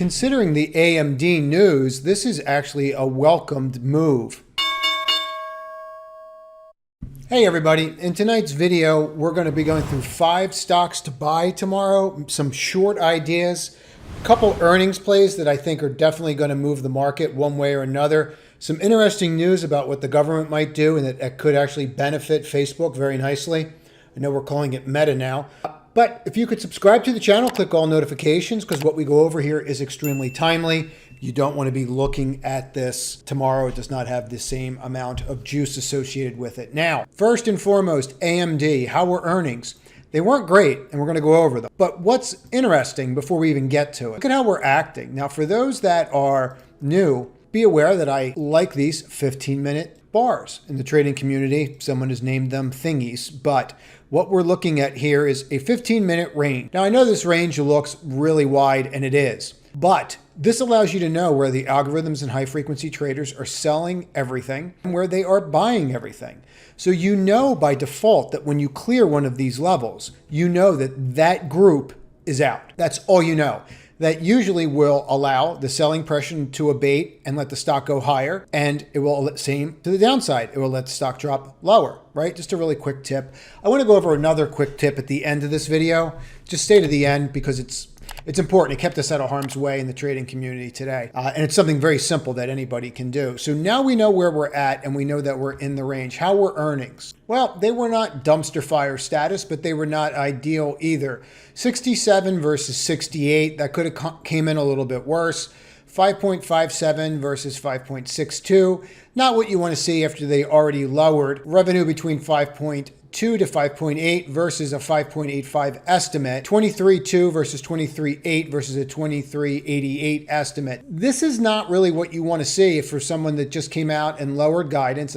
Considering the AMD news, this is actually a welcomed move. Hey everybody, in tonight's video, we're going to be going through 5 stocks to buy tomorrow, some short ideas, a couple earnings plays that I think are definitely going to move the market one way or another, some interesting news about what the government might do and that could actually benefit Facebook very nicely. I know we're calling it Meta now. But if you could subscribe to the channel, click all notifications, because what we go over here is extremely timely. You don't want to be looking at this tomorrow. It does not have the same amount of juice associated with it. Now, first and foremost, AMD, how were earnings? They weren't great, and we're going to go over them. But what's interesting before we even get to it, look at how we're acting. Now, for those that are new, be aware that I like these 15-minute bars in the trading community. Someone has named them thingies, but what we're looking at here is a 15-minute range. Now, I know this range looks really wide, and it is, but this allows you to know where the algorithms and high-frequency traders are selling everything and where they are buying everything. So you know by default that when you clear one of these levels, you know that that group is out. That's all you know. That usually will allow the selling pressure to abate and let the stock go higher. And it will, same to the downside, it will let the stock drop lower, right? Just a really quick tip. I want to go over another quick tip at the end of this video. Just stay to the end because it's important. It kept us out of harm's way in the trading community today. And it's something very simple that anybody can do. So now we know where we're at and we know that we're in the range. How were earnings? Well, they were not dumpster fire status, but they were not ideal either. 67 versus 68, that could have came in a little bit worse. 5.57 versus 5.62. Not what you want to see after they already lowered. Revenue between 5.2 to 5.8 versus a 5.85 estimate. 23.2 versus 23.8 versus a 23.88 estimate. This is not really what you want to see for someone that just came out and lowered guidance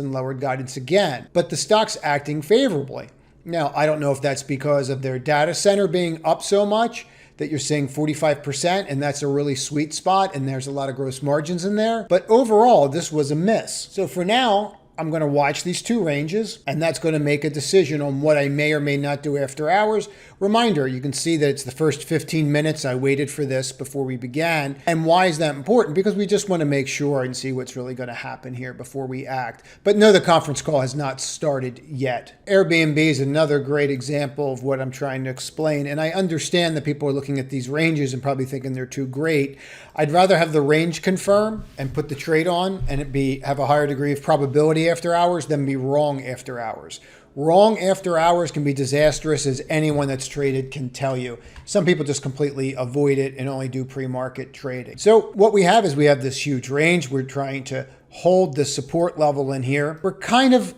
again. But the stock's acting favorably. Now, I don't know if that's because of their data center being up so much that you're seeing 45%, and that's a really sweet spot, and there's a lot of gross margins in there. But overall, this was a miss. So for now, I'm going to watch these 2 ranges, and that's going to make a decision on what I may or may not do after hours. Reminder, you can see that it's the first 15 minutes. I waited for this before we began. And why is that important? Because we just want to make sure and see what's really going to happen here before we act. But no, the conference call has not started yet. Airbnb is another great example of what I'm trying to explain. And I understand that people are looking at these ranges and probably thinking they're too great. I'd rather have the range confirm and put the trade on and have a higher degree of probability after hours than be wrong after hours. Wrong after hours can be disastrous, as anyone that's traded can tell you. Some people just completely avoid it and only do pre-market trading. So what we have is we have this huge range. We're trying to hold the support level in here. We're kind of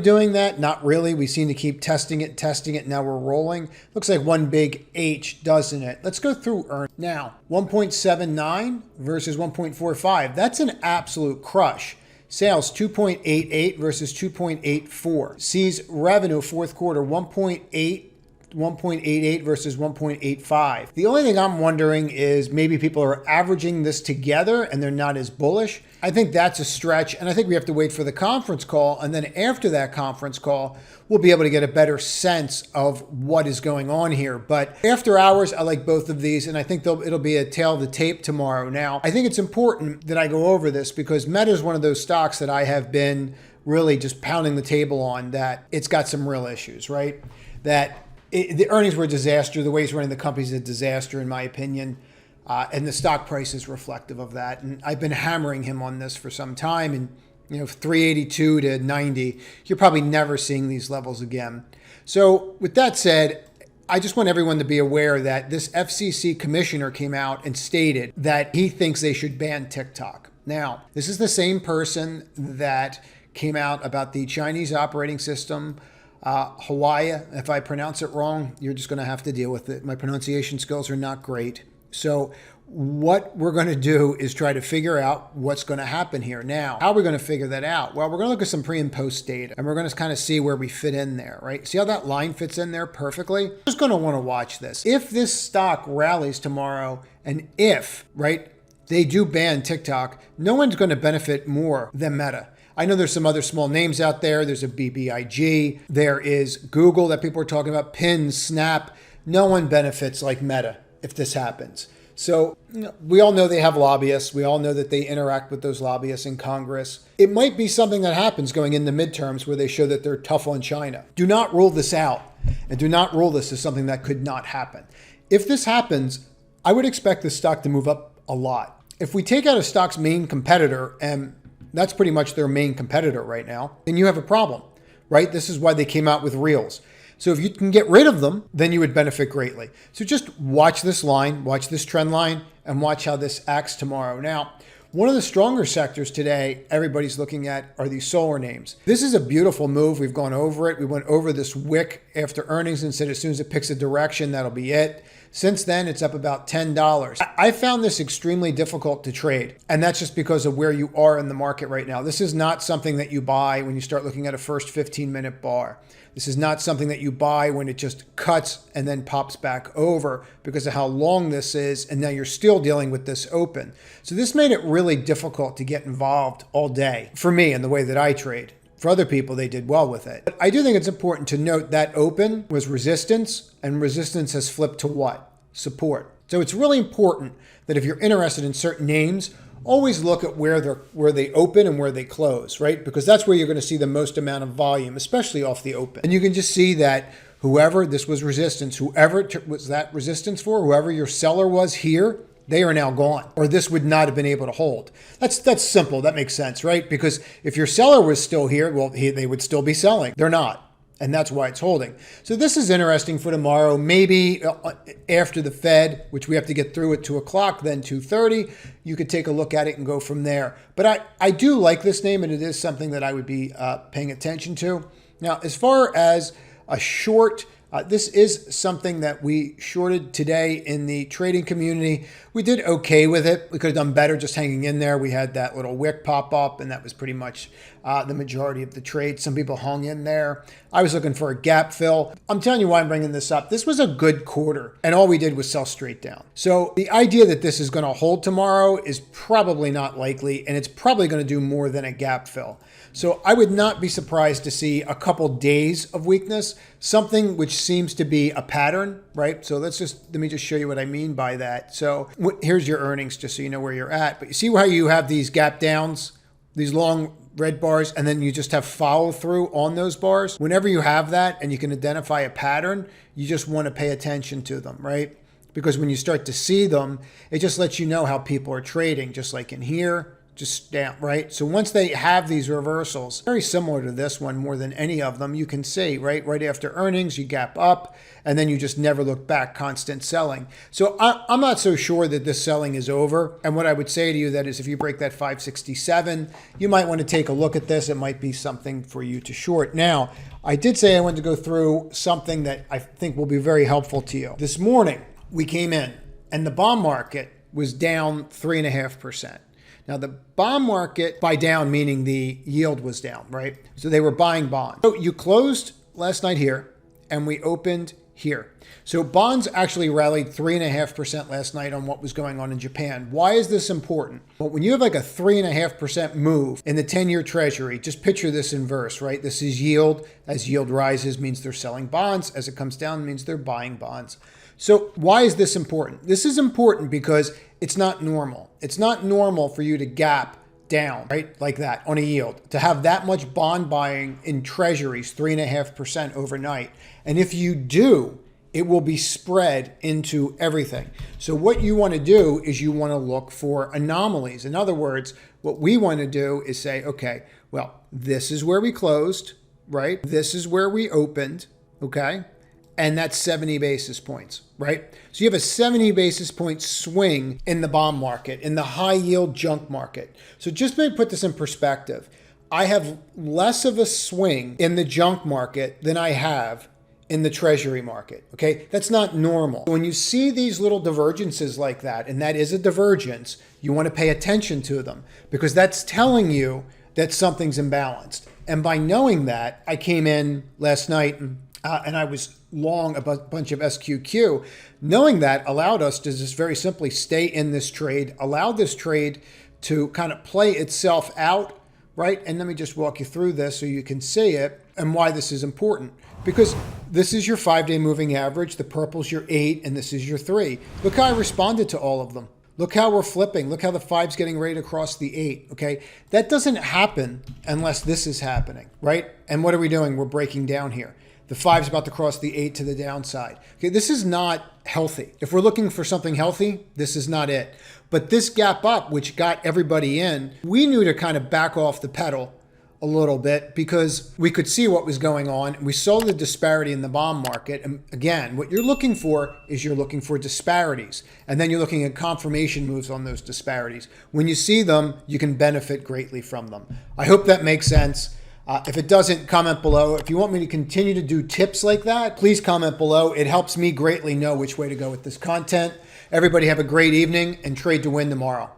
doing that. Not really. We seem to keep testing it. Now we're rolling. Looks like one big H, doesn't it? Let's go through earnings. Now, 1.79 versus 1.45. That's an absolute crush. Sales 2.88 versus 2.84. Sees revenue fourth quarter 1.88 versus 1.85. The only thing I'm wondering is maybe people are averaging this together and they're not as bullish. I think that's a stretch, and I think we have to wait for the conference call, and then after that conference call, we'll be able to get a better sense of what is going on here. But after hours, I like both of these, and I think it'll be a tail of the tape tomorrow. Now, I think it's important that I go over this because Meta is one of those stocks that I have been really just pounding the table on, that it's got some real issues, right? The earnings were a disaster. The way he's running the company is a disaster, in my opinion. And the stock price is reflective of that. And I've been hammering him on this for some time. And, 382 to 90, you're probably never seeing these levels again. So with that said, I just want everyone to be aware that this FCC commissioner came out and stated that he thinks they should ban TikTok. Now, this is the same person that came out about the Chinese operating system, Hawaii. If I pronounce it wrong, you're just going to have to deal with it. My pronunciation skills are not great. So what we're going to do is try to figure out what's going to happen here. Now, how are we going to figure that out? Well, we're going to look at some pre and post data, and we're going to kind of see where we fit in there, right? See how that line fits in there perfectly? You're just going to want to watch this. If this stock rallies tomorrow, and if, right, they do ban TikTok, no one's going to benefit more than Meta. I know there's some other small names out there. There's a BBIG. There is Google that people are talking about, Pin, Snap. No one benefits like Meta if this happens. So we all know they have lobbyists. We all know that they interact with those lobbyists in Congress. It might be something that happens going into midterms where they show that they're tough on China. Do not rule this out, and do not rule this as something that could not happen. If this happens, I would expect the stock to move up a lot. If we take out a stock's main competitor, and that's pretty much their main competitor right now, then you have a problem, right? This is why they came out with reels. So if you can get rid of them, then you would benefit greatly. So just watch this line, watch this trend line, and watch how this acts tomorrow. Now, one of the stronger sectors today everybody's looking at are these solar names. This is a beautiful move. We've gone over it. We went over this wick after earnings and said as soon as it picks a direction, that'll be it. Since then, it's up about $10. I found this extremely difficult to trade, and that's just because of where you are in the market right now. This is not something that you buy when you start looking at a first 15-minute bar. This is not something that you buy when it just cuts and then pops back over because of how long this is, and now you're still dealing with this open. So this made it really difficult to get involved all day for me in the way that I trade. For other people, they did well with it. But I do think it's important to note that open was resistance, and resistance has flipped to what? Support. So it's really important that if you're interested in certain names, always look at where they open and where they close, right? Because that's where you're going to see the most amount of volume, especially off the open. And you can just see that whoever this was resistance, whoever it was that resistance for, whoever your seller was here, they are now gone, or this would not have been able to hold. That's simple. That makes sense, right? Because if your seller was still here, well, they would still be selling. They're not. And that's why it's holding. So this is interesting for tomorrow, maybe after the Fed, which we have to get through at 2 o'clock, then 2:30. You could take a look at it and go from there. But I do like this name, and it is something that I would be paying attention to. Now, as far as a short, this is something that we shorted today in the trading community. We did okay with it. We could have done better just hanging in there. We had that little wick pop up, and that was pretty much the majority of the trade. Some people hung in there. I was looking for a gap fill. I'm telling you why I'm bringing this up. This was a good quarter, and all we did was sell straight down. So the idea that this is going to hold tomorrow is probably not likely, and it's probably going to do more than a gap fill. So I would not be surprised to see a couple days of weakness, something which seems to be a pattern, right? So let me just show you what I mean by that. So here's your earnings, just so you know where you're at. But you see how you have these gap downs, these long red bars, and then you just have follow through on those bars. Whenever you have that and you can identify a pattern, you just want to pay attention to them, right? Because when you start to see them, it just lets you know how people are trading, just like in here. Just down, right? So once they have these reversals, very similar to this one more than any of them, you can see, right after earnings, you gap up, and then you just never look back, constant selling. So I'm not so sure that this selling is over. And what I would say to you that is if you break that 567, you might want to take a look at this. It might be something for you to short. Now, I did say I wanted to go through something that I think will be very helpful to you. This morning, we came in, and the bond market was down 3.5%. Now, the bond market, by down, meaning the yield was down, right? So they were buying bonds. So you closed last night here, and we opened here. So bonds actually rallied 3.5% last night on what was going on in Japan. Why is this important? Well, when you have like a 3.5% move in the 10-year treasury, just picture this inverse, right? This is yield. As yield rises means they're selling bonds. As it comes down means they're buying bonds. So why is this important? This is important because it's not normal. It's not normal for you to gap down, right? Like that on a yield, to have that much bond buying in treasuries, 3.5% overnight. And if you do, it will be spread into everything. So what you want to do is you want to look for anomalies. In other words, what we want to do is say, okay, well, this is where we closed, right? This is where we opened, okay? And that's 70 basis points, right? So you have a 70 basis point swing in the bond market, in the high yield junk market. So just to put this in perspective, I have less of a swing in the junk market than I have in the treasury market, okay? That's not normal. When you see these little divergences like that, and that is a divergence, you want to pay attention to them because that's telling you that something's imbalanced. And by knowing that, I came in last night and I was long a bunch of SQQ. Knowing that allowed us to just very simply stay in this trade, allow this trade to kind of play itself out, right? And let me just walk you through this so you can see it and why this is important. because this is your 5-day moving average, the purple's your 8, and this is your 3. Look how I responded to all of them. Look how we're flipping. Look how the 5's getting ready to cross the 8, okay? That doesn't happen unless this is happening, right? And what are we doing? We're breaking down here. The 5's about to cross the 8 to the downside. Okay, this is not healthy. If we're looking for something healthy, this is not it. But this gap up, which got everybody in, we knew to kind of back off the pedal a little bit because we could see what was going on. We saw the disparity in the bond market. And again, what you're looking for is you're looking for disparities. And then you're looking at confirmation moves on those disparities. When you see them, you can benefit greatly from them. I hope that makes sense. If it doesn't, comment below. If you want me to continue to do tips like that, please comment below. It helps me greatly know which way to go with this content. Everybody have a great evening and trade to win tomorrow.